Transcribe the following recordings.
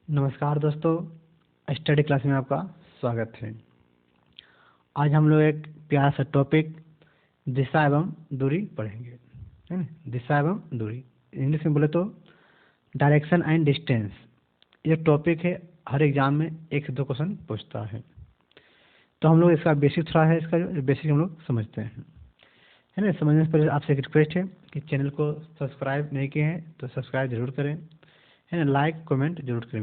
नमस्कार दोस्तों, study class में आपका स्वागत है। आज हम लोग एक प्यारा सा टॉपिक दिशा एवं दूरी पढ़ेंगे, है ना। दिशा एवं दूरी, इंग्लिश में बोले तो डायरेक्शन एंड डिस्टेंस। ये टॉपिक है, हर एग्जाम में 1 से 2 क्वेश्चन पूछता है। तो हम लोग इसका बेसिक थोड़ा है, इसका बेसिक हम लोग समझते हैं, है ना। समझने से पहले आपसे एक रिक्वेस्ट है कि चैनल को सब्सक्राइब नहीं किए हैं तो सब्सक्राइब जरूर करें, है ना। लाइक कमेंट जरूर करें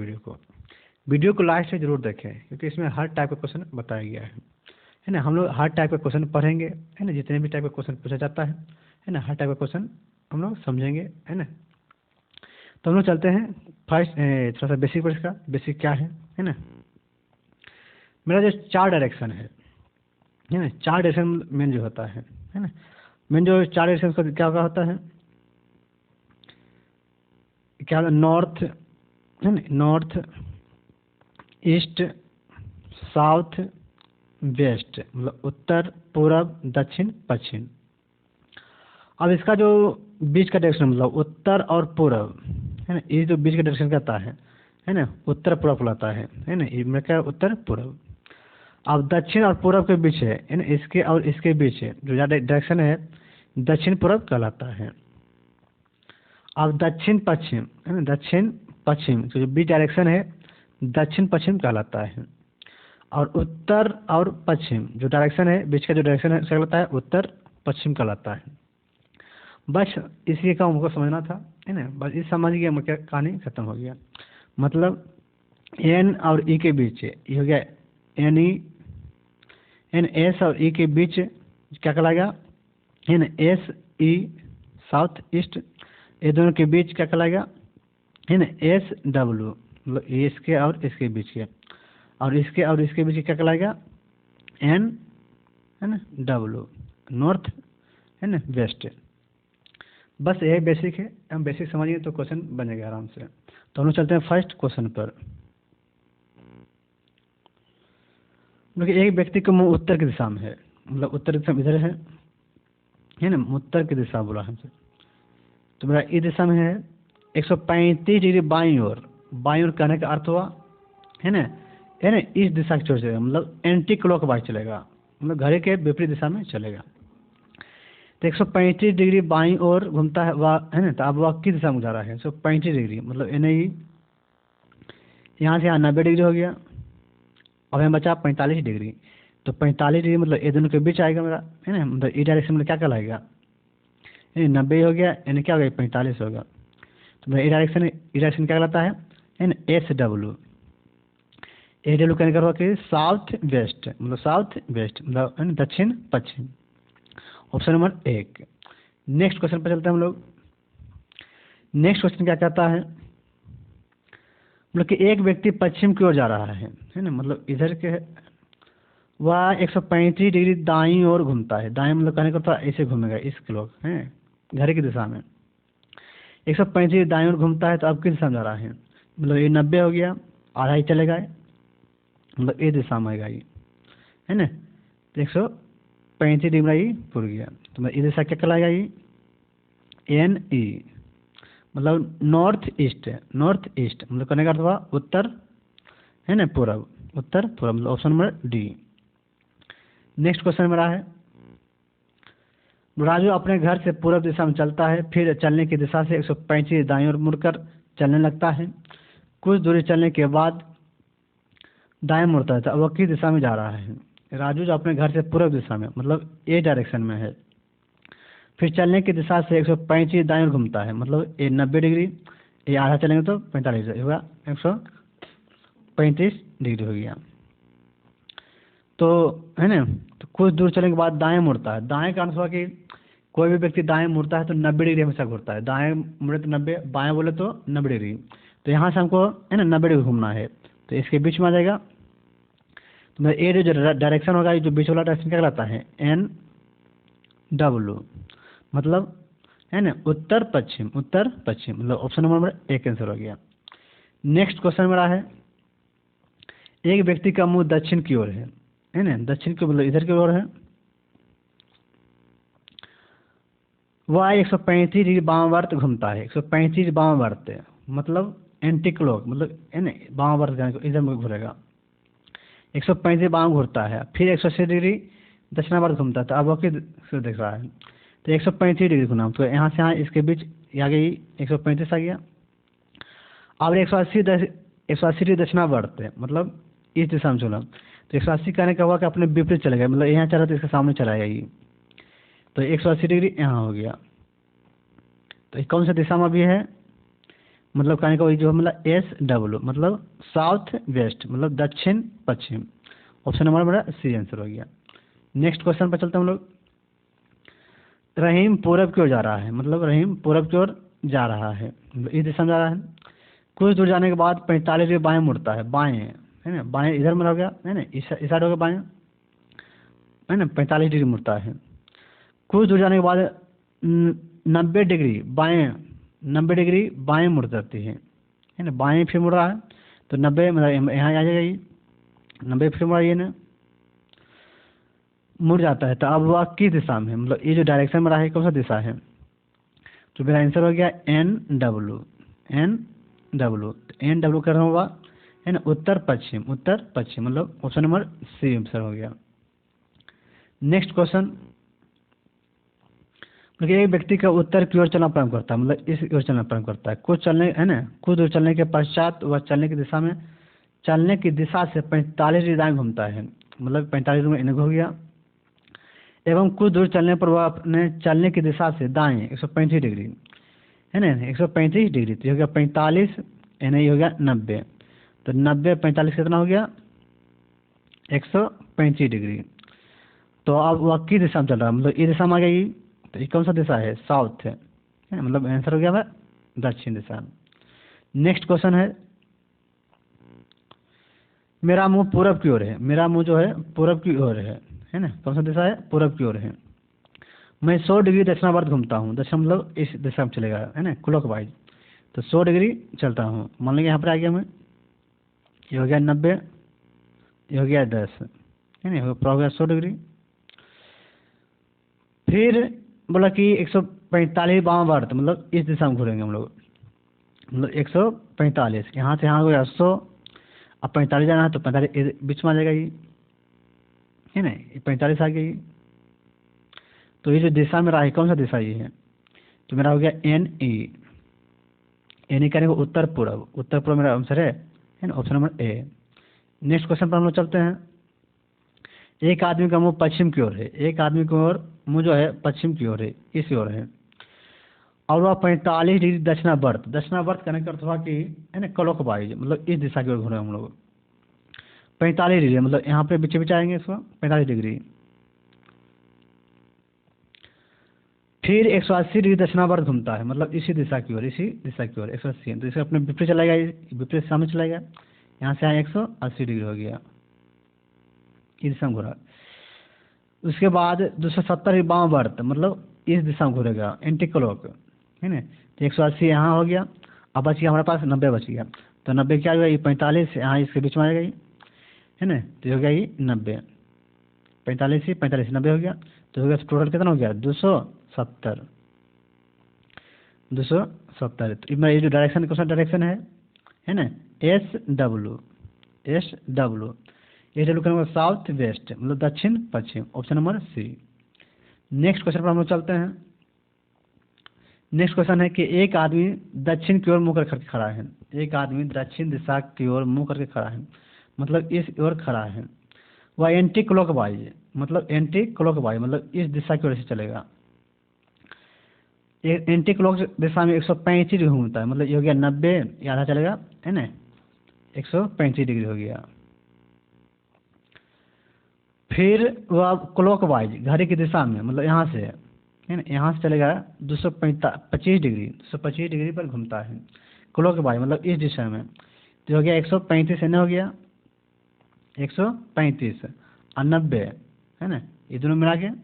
वीडियो को लास्ट से जरूर देखें, क्योंकि इसमें हर टाइप का क्वेश्चन बताया गया है ना। हम लोग हर टाइप का क्वेश्चन पढ़ेंगे, है ना। जितने भी टाइप का क्वेश्चन पूछा जाता है ना, हर टाइप का क्वेश्चन हम लोग समझेंगे, है ना। तो हम लोग चलते हैं फर्स्ट, थोड़ा सा बेसिक पर। इसका बेसिक क्या है ना। मेरा जो 4 डायरेक्शन है ना, 4 डायरेक्शन मेन जो होता है ना। मेन जो 4 डायरेक्शन का क्या होता है, क्या नॉर्थ, है ना, नॉर्थ ईस्ट साउथ वेस्ट, मतलब उत्तर पूरब दक्षिण पश्चिम। अब इसका जो बीच का डायरेक्शन मतलब उत्तर और पूरब, है ना, ये जो बीच का डायरेक्शन कहता है ना, उत्तर पूरब कहलाता है ना। ये मेरा क्या उत्तर पूरब। अब दक्षिण और पूरब के बीच है ना, इसके और इसके बीच है जो डायरेक्शन है, दक्षिण पूरब कहलाता है। अब दक्षिण पश्चिम, है ना, दक्षिण पश्चिम जो बीच डायरेक्शन है, दक्षिण पश्चिम कहलाता है। और उत्तर और पश्चिम जो डायरेक्शन है, बीच का जो डायरेक्शन है, उसका कहलाता है उत्तर पश्चिम कहलाता है। बस इसी का हमको समझना था, है ना। बस इस समझ गया, क्या कहानी खत्म हो गया। मतलब एन और ई के बीच ये हो गया एन ई, एन एस और ई के बीच क्या कहलाएगा, N S E south east. ये दोनों के बीच क्या कहलाएगा, है ना, एस डब्ल्यू, मतलब इसके और इसके बीच के, और इसके और इसके बीच क्या कहलाएगा एन, है ना, डब्ल्यू, नॉर्थ, है ना, वेस्ट। बस यही बेसिक है, हम बेसिक समझिए तो क्वेश्चन बनेगा आराम से। तो हम लोग चलते हैं फर्स्ट क्वेश्चन पर। मतलब एक व्यक्ति का मुंह उत्तर की दिशा में है, मतलब उत्तर की दिशा इधर है ना, उत्तर की दिशा बोला हमसे। तो मेरा इस दिशा में है 135 डिग्री बाईं ओर कहने का अर्थ हुआ, है ना, इस दिशा की ओर चलेगा, मतलब एंटी क्लॉक वाइज चलेगा, मतलब घड़ी के विपरीत दिशा में चलेगा। तो 135 डिग्री बाईं ओर घूमता है वह, है ना। तो अब वह किस दिशा में जा रहा है, 135 डिग्री, मतलब एन ई, यहाँ से यहाँ 90 डिग्री हो गया। अब यहाँ बचा 45 डिग्री। तो 45 डिग्री मतलब ये दोनों के बीच आएगा मेरा, है ना। मतलब ई डायरेक्शन में क्या कहलाएगा, 90 हो गया, यानी क्या हो गया 45 होगा। तो मेरा ई डायरेक्शन क्या कहलाता है ना, एस डब्ल्यू। ए डब्ल्यू कहने का हुआ कि साउथ वेस्ट, मतलब साउथ वेस्ट मतलब, है ना, दक्षिण पश्चिम। Option number 1। नेक्स्ट क्वेश्चन पर चलते हैं हम लोग। नेक्स्ट क्वेश्चन क्या कहता है, मतलब कि एक व्यक्ति पश्चिम की ओर जा रहा है ना, मतलब इधर के वह 135 डिग्री दाईं ओर घूमता है। दाएं मतलब कहने का था ऐसे घूमेगा, इस क्लॉक है घड़ी की दिशा में 135 डिग्री दाईं ओर घूमता है। तो अब किस दिशा में जा रहा है, मतलब ये 90 हो गया, आधा ही चलेगा, मतलब ये दिशा में आएगा ये, है ना। तो 135 डिग्री ये पुर गया, तो मतलब ये दिशा क्या कहलाएगा, ये एन ई, मतलब नॉर्थ ईस्ट मतलब कहने का अर्थ हुआ उत्तर, है ना, पूरब, उत्तर पूरब, मतलब option number D. Next question मेरा है, राजू अपने घर से पूरब दिशा में चलता है, फिर चलने की दिशा से 135 दाईं ओर मुड़कर चलने लगता है। कुछ दूरी चलने के बाद दाएं मुड़ता है, तो अब वह किस दिशा में जा रहा है। राजू जो अपने घर से पूरब दिशा में, मतलब ए डायरेक्शन में है, फिर चलने की दिशा से 135 दाईं ओर घूमता है, मतलब ये 90 डिग्री, ये आधा चलेंगे तो 45 होगा, 135 डिग्री हो गया। तो है ना, तो कुछ दूर चलने के बाद दाएं मुड़ता है। दाएं का अर्थ हुआ कि कोई भी व्यक्ति दाएं मुड़ता है तो 90 डिग्री हमेशा घूमता है। दाएं मुड़े तो 90, बाएं बोले तो 90 डिग्री। तो यहाँ से हमको, है ना, 90 डिग्री घूमना है, तो इसके बीच में आ जाएगा। तो ये जो डायरेक्शन होगा, ये जो बीच वाला डायरेक्शन क्या कहलाता है, एन डब्ल्यू, मतलब, है ना, उत्तर पश्चिम मतलब ऑप्शन नंबर 1 आंसर हो गया। नेक्स्ट क्वेश्चन मेरा है, एक व्यक्ति का मुंह दक्षिण की ओर है ना, दक्षिण की मतलब इधर की ओर है। वह 135 डिग्री वामावर्त घूमता है, 135 वामावर्त मतलब एंटी क्लॉक मतलब है ना वामावर्त जाने को इधर में घूरेगा। 135 बाम घूरता है, फिर 180 डिग्री दक्षिणावर्त घूमता है। तो अब वक्र से देख रहा है तो 135 डिग्री घूमा, तो यहाँ से यहाँ इसके बीच आ गई 135 आ गया। अब 180 डिग्री दक्षिणावर्त है, मतलब इस दिशा में चला, तो 180 कहने का हुआ कि अपने विपरीत चले गए, मतलब यहाँ चला तो इसके सामने चला गया ये, तो 180 डिग्री यहाँ हो गया। तो ये कौन सा दिशा में भी है, मतलब कहने का वही जो मतलब SW मतलब साउथ वेस्ट मतलब दक्षिण पश्चिम। ऑप्शन नंबर मेरा सी आंसर हो गया। नेक्स्ट क्वेश्चन पर चलते हैं हम लोग। रहीम पूरब की ओर जा रहा है, मतलब रहीम पूरब की ओर जा रहा है, मतलब इस दिशा में जा रहा है। कुछ दूर जाने के बाद 45 डिग्री बाएं मुड़ता है, बाएं है ना, बाएं इधर में हो गया है ना, इस साइड हो गया बाएं है ना, 45 डिग्री मुड़ता है। कुछ दूर जाने के बाद 90 डिग्री बाएं मुड़ जाती है ना, बाएं फिर मुड़ रहा है, तो 90 मतलब यहाँ आ जाएगा ये 90 फिर मुड़ा ये ना मुड़ जाता है। तो अब वह किस दिशा में है, मतलब ये जो डायरेक्शन में रहा है कौन सा दिशा है, तो मेरा आंसर हो गया NW। NW कर रहा होगा है ना, उत्तर पश्चिम मतलब ऑप्शन नंबर सी आंसर हो गया। नेक्स्ट क्वेश्चन, क्योंकि एक व्यक्ति का उत्तर की ओर चलना प्रारंभ करता है, मतलब इस ओर चलना प्रारंभ करता है। कुछ दूर चलने के पश्चात वह चलने की दिशा से 45 डिग्री दाएं घूमता है, मतलब 45 डिग्री में हो गया। एवं कुछ दूर चलने पर वह अपने चलने की दिशा से दाएं 135 डिग्री है ना, 135 डिग्री, तो हो गया 45 यानी हो गया 90, तो 90 45 कितना हो गया 135 डिग्री। तो अब वह किस दिशा में चल रहा है, मतलब इस दिशा में आ गई, तो ये कौन सा दिशा है, साउथ है, मतलब आंसर हो गया वह दक्षिण दिशा। नेक्स्ट क्वेश्चन है, मेरा मुंह पूरब की ओर है, मेरा मुंह जो है पूरब की ओर है ना, कौन सा दिशा है, पूरब की ओर है। मैं 100 डिग्री दक्षिणावर्त घूमता हूँ, दक्षिण मतलब इस दिशा में चलेगा है ना, क्लॉकवाइज, तो 100 डिग्री चलता हूँ। मान लीजिए यहाँ पर आ गया मैं, ये हो गया 90, ये हो गया 10 है ना, हो गया 100 डिग्री। फिर बोला कि 145 वामावर्त मतलब इस दिशा में घूरेंगे हम लोग, मतलब 145 यहाँ से यहाँ हो गया 100, अब 45 जाना है तो 45 बीच में आ जाएगा ये है ना, 45 आ गई। तो ये जो दिशा में रहा है कौन सा दिशा ये है, तो मेरा हो गया NE करेंगे उत्तर पूर्व मेरा आंसर है ना, option number A। Next question पर हम लोग चलते हैं। एक आदमी का मुंह पश्चिम की ओर है, एक आदमी की ओर मुंह जो है पश्चिम की ओर है, इस ओर है, और वह 45 डिग्री दक्षिणावर्त करने का अर्थ हुआ कि है ना क्लॉकवाइज मतलब इस दिशा की ओर घूरे हम लोग। 45 डिग्री मतलब यहाँ पे बीच आएंगे इसको 45 डिग्री। फिर 180 डिग्री दक्षिणावर्त घूमता है, मतलब इसी दिशा की ओर 180, तो इसे अपने विपरीत चलाएगा, विपरीत सामने चलाएगा, यहाँ से यहाँ 180 डिग्री हो गया, इस दिशा में घूरा। उसके बाद 270 डिग्री वामावर्त मतलब इस दिशा में घूरेगा एंटी क्लॉक है ना, तो 180 यहाँ हो गया। अब बच गया हमारे पास 90 बच गया, तो 90 क्या हुआ, ये 45 यहाँ इसके बीच में आ जाएगा है ना, तो हो गया ये 90, 45 90 हो गया, तो हो गया टोटल कितना हो गया 270। तो ये जो डायरेक्शन कौन सा डायरेक्शन है ना, SW करने साउथ वेस्ट मतलब दक्षिण पश्चिम, option number C। Next question पर हम लोग चलते हैं। नेक्स्ट क्वेश्चन है कि एक आदमी दक्षिण की ओर मुंह करके खड़ा है, एक आदमी दक्षिण दिशा की ओर मुंह करके खड़ा है, मतलब इस ओर खड़ा है। वह एंटी क्लॉकवाइज मतलब इस दिशा की ओर से चलेगा। एंटी क्लॉक दिशा में 135 डिग्री घूमता है, मतलब ये हो गया 90, ये आधा चलेगा है ना, 135 डिग्री हो गया। फिर वह क्लॉकवाइज घड़ी की दिशा में मतलब यहाँ से है ना, यहाँ से चलेगा 225 डिग्री पर घूमता है क्लॉकवाइज मतलब इस दिशा में, तो हो गया 135 है ना, हो गया 135 और 90 है ना, ये दोनों मिला के है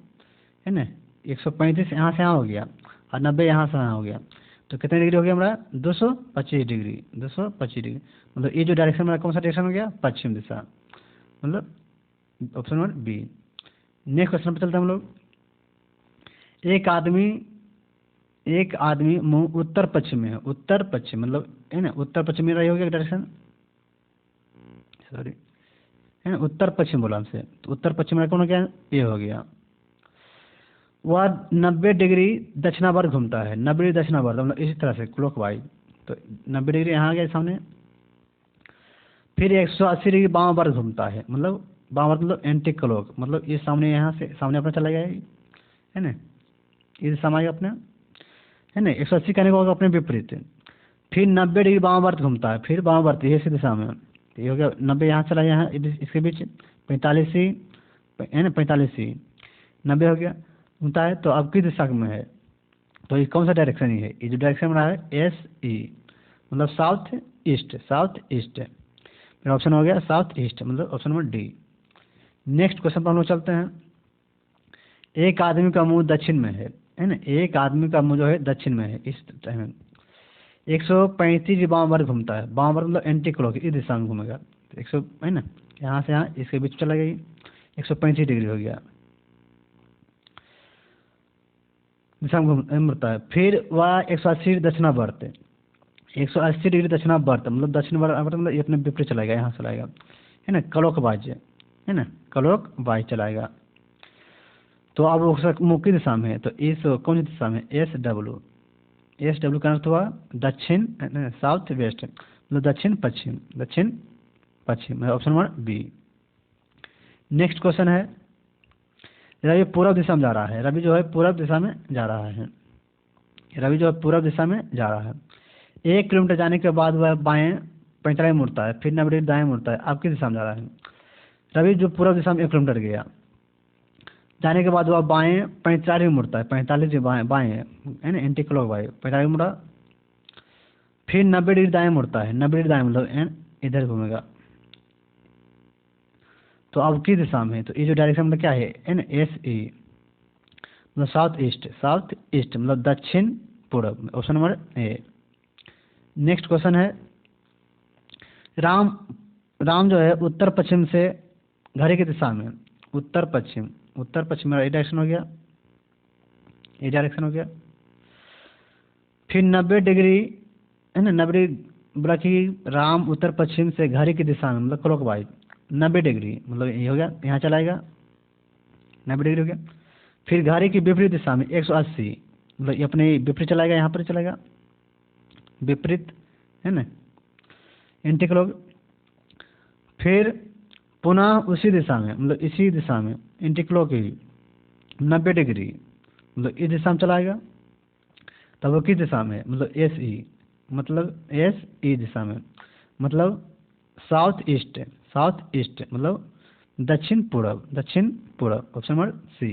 ना 135 यहाँ से यहाँ हो गया और 90 यहाँ से यहाँ हो गया, तो कितने डिग्री हो गया हमारा 225 डिग्री मतलब ये जो डायरेक्शन मेरा कौन सा डायरेक्शन हो गया, पश्चिम दिशा, मतलब option number B। Next question पर चलते हैं हम लोग। एक आदमी एक आदमी मुंह उत्तर पश्चिम में है, उत्तर पश्चिम मतलब है ना, उत्तर पश्चिम में रही होगी डायरेक्शन, सॉरी है ना, उत्तर पश्चिम बोला हमसे, तो उत्तर पश्चिम में कौन हो गया, ये हो गया। वह 90 डिग्री दक्षिणावर्त घूमता है, 90 डिग्री दक्षिणावर्त मतलब इसी तरह से क्लॉक वाइज, तो 90 डिग्री यहाँ आ गया सामने। फिर 180 डिग्री वामावर्त घूमता है, मतलब वामावर्त मतलब एंटी क्लॉक, मतलब ये सामने यहाँ से सामने अपना चला गया है ना, ये सामने अपने है ना, 180 कहने को होगा अपने विपरीत। फिर 90 डिग्री वामावर्त घूमता है, फिर वामावर्त ये सीधे सामने, तो ये हो गया 90 यहाँ चला गया, यहाँ इसके बीच 45 है ना, 45 90 हो गया घूमता है, तो अब किस दिशा में है, तो ये कौन सा डायरेक्शन ही है, ये जो डायरेक्शन बना है एस ई मतलब साउथ ईस्ट, साउथ ईस्ट, फिर ऑप्शन हो गया साउथ ईस्ट मतलब option number D. Next question पर हम लोग चलते हैं। एक आदमी का मुंह दक्षिण में है ना, एक आदमी का मुंह जो है दक्षिण में है, इस टाइम 135 वामावर्त घूमता है, वामावर्त मतलब एंटी क्लॉक इस दिशा में घूमेगा, 100 है ना, यहाँ से यहाँ इसके बीच चला गई, 135 डिग्री हो गया दिशा में घूमता है। फिर वह 180 दक्षिणावर्त, 180 डिग्री दक्षिणावर्त मतलब दक्षिण वर्त मतलब ये अपने विपरीत चलाएगा, यहाँ चलाएगा है ना, क्लॉक वाइज है ना, क्लॉक वाइज चलाएगा। तो अब वो मुख्य दिशा में है, तो इस कौन सी दिशा में, एस डब्ल्यू का अर्थ हुआ दक्षिण साउथ वेस्ट मतलब दक्षिण पश्चिम, दक्षिण पश्चिम option number B. Next question है, रवि पूर्व दिशा में जा रहा है, रवि जो है पूर्व दिशा में जा रहा है, रवि जो है पूर्व दिशा में जा रहा है। 1 किलोमीटर जाने के बाद वह बाएं 45 मुड़ता है, फिर 90 डिग्री दाएं मुड़ता है, अब किस दिशा में जा रहा है, रवि जो पूर्व दिशा में 1 किलोमीटर गया, जाने के बाद वह बाएं 45 मुड़ता है, 45 बाएं बाएं है ना, एंटी क्लॉक वाइज 45 मुड़ा, फिर 90 डिग्री दाएं मुड़ता है, 90 डिग्री दाएं मतलब इधर घूमेगा, तो अब किस दिशा में है, तो ये जो डायरेक्शन मतलब क्या है एन एस ई मतलब साउथ ईस्ट मतलब दक्षिण पूर्व, option number A. Next question है, राम जो है उत्तर पश्चिम से घड़ी की दिशा में, उत्तर पश्चिम में ये डायरेक्शन हो गया, ये डायरेक्शन हो गया। फिर 90 डिग्री है ना, 90 डिग्री बोला कि राम उत्तर पश्चिम से घड़ी की दिशा में मतलब क्लॉक वाइज 90 डिग्री मतलब ये हो गया, यहाँ चलाएगा 90 डिग्री हो गया। फिर घड़ी की विपरीत दिशा में 180 मतलब ये अपने विपरीत चलाएगा, यहाँ पर चलाएगा विपरीत है ना, एंटी क्लॉक। फिर पुनः उसी दिशा में मतलब इसी दिशा में एंटी क्लॉक ही 90 डिग्री मतलब इस दिशा में चलाएगा, तब वो किस दिशा में मतलब एस ई दिशा में मतलब साउथ ईस्ट मतलब दक्षिण पूर्व option number C.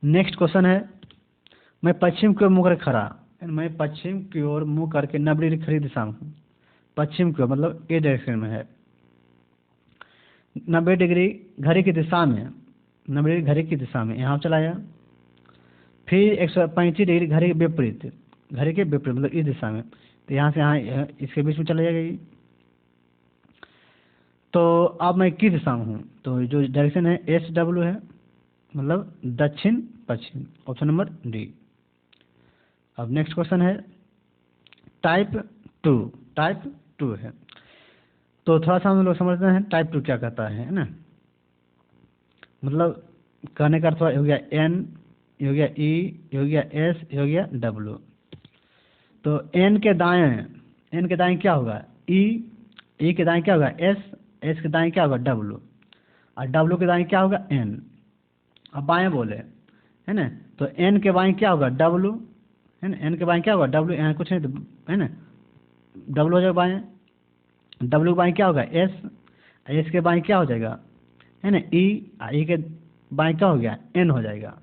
Next question है, मैं पश्चिम की ओर मुँह करके खड़ा, मैं पश्चिम की ओर मुँह करके 90 डिग्री खड़ी दिशा में हूँ, पश्चिम की ओर मतलब ए डायरेक्शन में है, 90 डिग्री घड़ी की दिशा में, 90 डिग्री घड़ी की दिशा में यहाँ चलाया। फिर 135 डिग्री घड़ी के विपरीत मतलब इस दिशा में, तो यहाँ से यहाँ इसके बीच में चला जाएगा। तो अब मैं किस दिशा में हूँ, तो जो डायरेक्शन है एस डब्ल्यू है मतलब दक्षिण पश्चिम, ऑप्शन नंबर डी। अब नेक्स्ट क्वेश्चन है, टाइप टू है, तो थोड़ा सा हम लोग समझते हैं टाइप 2 क्या कहता है ना, मतलब कहने का अर्थ हो गया एन, ये हो गया ई, ये हो गया एस, ये हो गया डब्ल्यू। तो एन के दाएं क्या होगा ई के दाएं क्या होगा एस के दाएं क्या होगा डब्ल्यू, और डब्ल्यू के दाएं क्या होगा एन। अब बाएं बोले है ना, तो एन के बाएं क्या होगा डब्ल्यू है ना, एन के बाएं क्या होगा डब्ल्यू, यहाँ कुछ नहीं तो है ना, डब्ल्यू हो जाएगा बाएं, डब्ल्यू के बाएं क्या होगा एस के बाएं क्या हो जाएगा है ना ई के बाएं क्या हो गया एन हो जाएगा।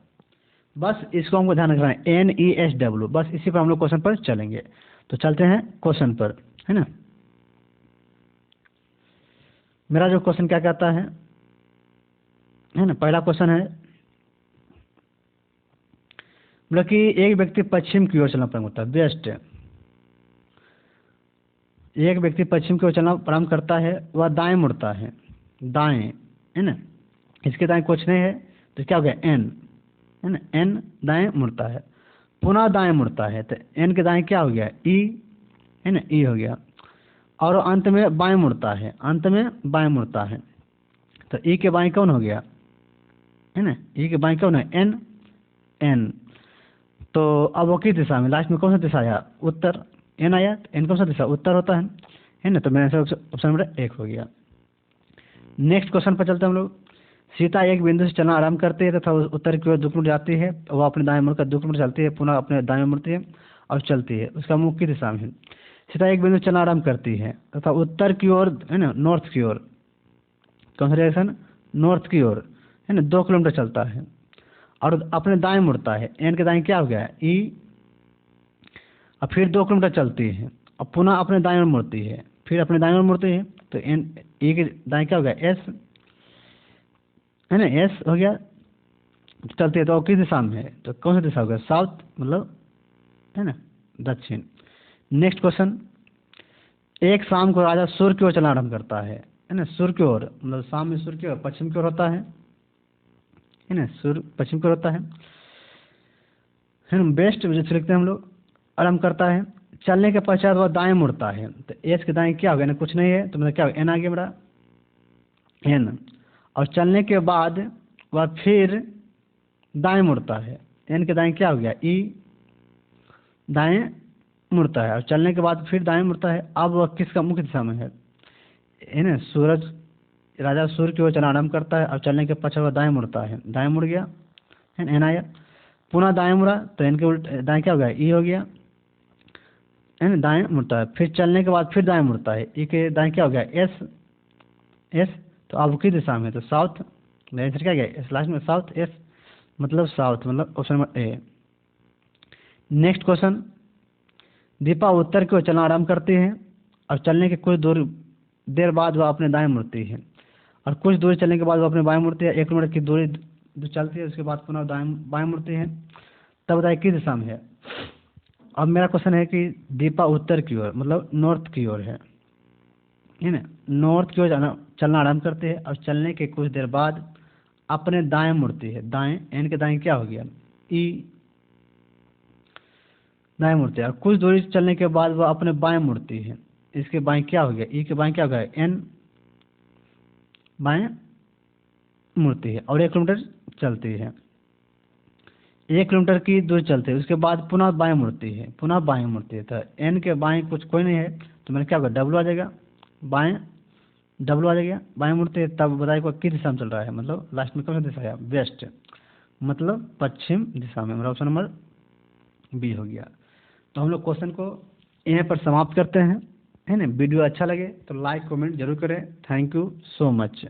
बस इसको हमको ध्यान रखना है NESW, बस इसी पर हम लोग क्वेश्चन पर चलेंगे। तो चलते हैं क्वेश्चन पर है ना। मेरा जो क्वेश्चन क्या कहता है ना, पहला क्वेश्चन है मतलब कि एक व्यक्ति पश्चिम की ओर चलना प्रारंभ करता है, वेस्ट, एक व्यक्ति पश्चिम की ओर चलना प्रारंभ करता है, वह दाएं मुड़ता है, दाएं है ना, इसके दाएं कुछ नहीं है तो क्या हो गया एन है ना, एन दाएं मुड़ता है। पुनः दाएं मुड़ता है तो एन के दाएं क्या हो गया, ई है ना, ई हो गया। और अंत में बाएं मुड़ता है, अंत में बाएं मुड़ता है तो ई के बाएं कौन हो गया, है ना, ई के बाएं कौन है, एन, एन। तो अब वो किस दिशा में, लास्ट में कौन सा दिशा आया, उत्तर, एन आया, एन कौन सा दिशा, उत्तर होता है ना। तो मेरा आंसर ऑप्शन नंबर 1 हो गया। नेक्स्ट क्वेश्चन पर चलते हैं हम लोग। सीता एक बिंदु से चलना आरंभ करती है तथा उत्तर की ओर 2 किलोमीटर जाती है, वह अपने दाएं मुड़कर 2 किलोमीटर चलती है, पुनः अपने दाएं मुड़ती है और चलती है, उसका मुख किस दिशा में है। सीता एक बिंदु से चलना आरंभ करती है तथा उत्तर की ओर, है ना, नॉर्थ की ओर, कौन सा डायरेक्शन, नॉर्थ की ओर, है ना, 2 किलोमीटर चलता है और अपने दाएं मुड़ता है, एन के दाएं क्या हो गया, ई, और फिर 2 किलोमीटर चलती है और पुनः अपने दाएं ओर मुड़ती है, फिर अपने दाएं ओर मुड़ती है तो एन, ई के दाएं क्या हो गया, एस, है ना, एस हो गया, चलती है तो किस दिशा में है, तो कौन सा दिशा हो गया, साउथ, मतलब, है ना, दक्षिण। Next question. एक शाम को राजा सूर्य की ओर चलना आरंभ करता है ना, सूर्य की ओर, मतलब शाम में सूर्य की ओर पश्चिम की ओर होता है ना, सूर्य पश्चिम की ओर होता है ना, बेस्ट जैसे लिखते हैं हम लोग, आरंभ करता है। चलने के पश्चात वह दाएं मुड़ता है तो एस के दाएं क्या हो गया ना, कुछ नहीं है तो मतलब क्या होगा, एन आ गया मेरा, एन। और चलने के बाद वह फिर दाएं मुड़ता है, एन के दाएं क्या हो गया, ई, दाएं मुड़ता है और चलने के बाद फिर दाएं मुड़ता है। अब वह किसका मुख्य दिशा में है ना, सूरज, राजा सूर्य की ओर चलना आरंभ करता है और चलने के पश्चात वह दाएं मुड़ता है, दाएं मुड़ गया, है ना, एन आया, पुनः दाएं मुड़ा तो एन के उल्ट दाएं क्या हो गया, ई हो गया, है ना, दाएं मुड़ता है, फिर चलने के बाद फिर दाएं मुड़ता है, ई के दाएं क्या हो गया, एस, एस। तो अब किस दिशा में है, तो साउथ, मेरा आंसर क्या गया, एस लास्ट में, साउथ, एस मतलब साउथ, मतलब option number A. Next question. Deepa उत्तर की ओर चलना आरंभ करती है और चलने के कुछ देर बाद वह अपने दाएं मुड़ती है और कुछ दूरी चलने के बाद वह अपने बाएं मुड़ती है, 1 किलोमीटर की दूरी चलती है, उसके बाद पुनः बाएं मुड़ती है। तब बताइए किस दिशा में है। अब मेरा क्वेश्चन है कि दीपा उत्तर की ओर, मतलब नॉर्थ की ओर है ना, नॉर्थ की ओर चलना आरंभ करती है और चलने के कुछ देर बाद अपने दाएं मुड़ती है, दाएं, एन के दाएं क्या हो गया, ई, दाएं मुड़ती है और कुछ दूरी चलने के बाद वह अपने बाएं मुड़ती है, इसके बाएं क्या हो गया, ई के बाएं क्या हो गया, एन, बाएं मुड़ती है और 1 किलोमीटर चलती है, 1 किलोमीटर की दूरी चलती है, उसके बाद पुनः बाएं मुड़ती है, पुनः बाएं मुड़ती है। तो एन के बाएं कुछ कोई नहीं है तो मैंने क्या होगा, डब्लू आ जाएगा, बाएं, डब्लू आ जाएगा, बाएं मुड़ती है। तब बताइए को किस दिशा में चल रहा है, मतलब लास्ट में कौन सा दिशा है, वेस्ट, मतलब पश्चिम दिशा में, मेरा ऑप्शन नंबर बी हो गया। तो हम लोग क्वेश्चन को यहीं पर समाप्त करते हैं, है ना। वीडियो अच्छा लगे तो लाइक कमेंट जरूर करें। Thank you so much.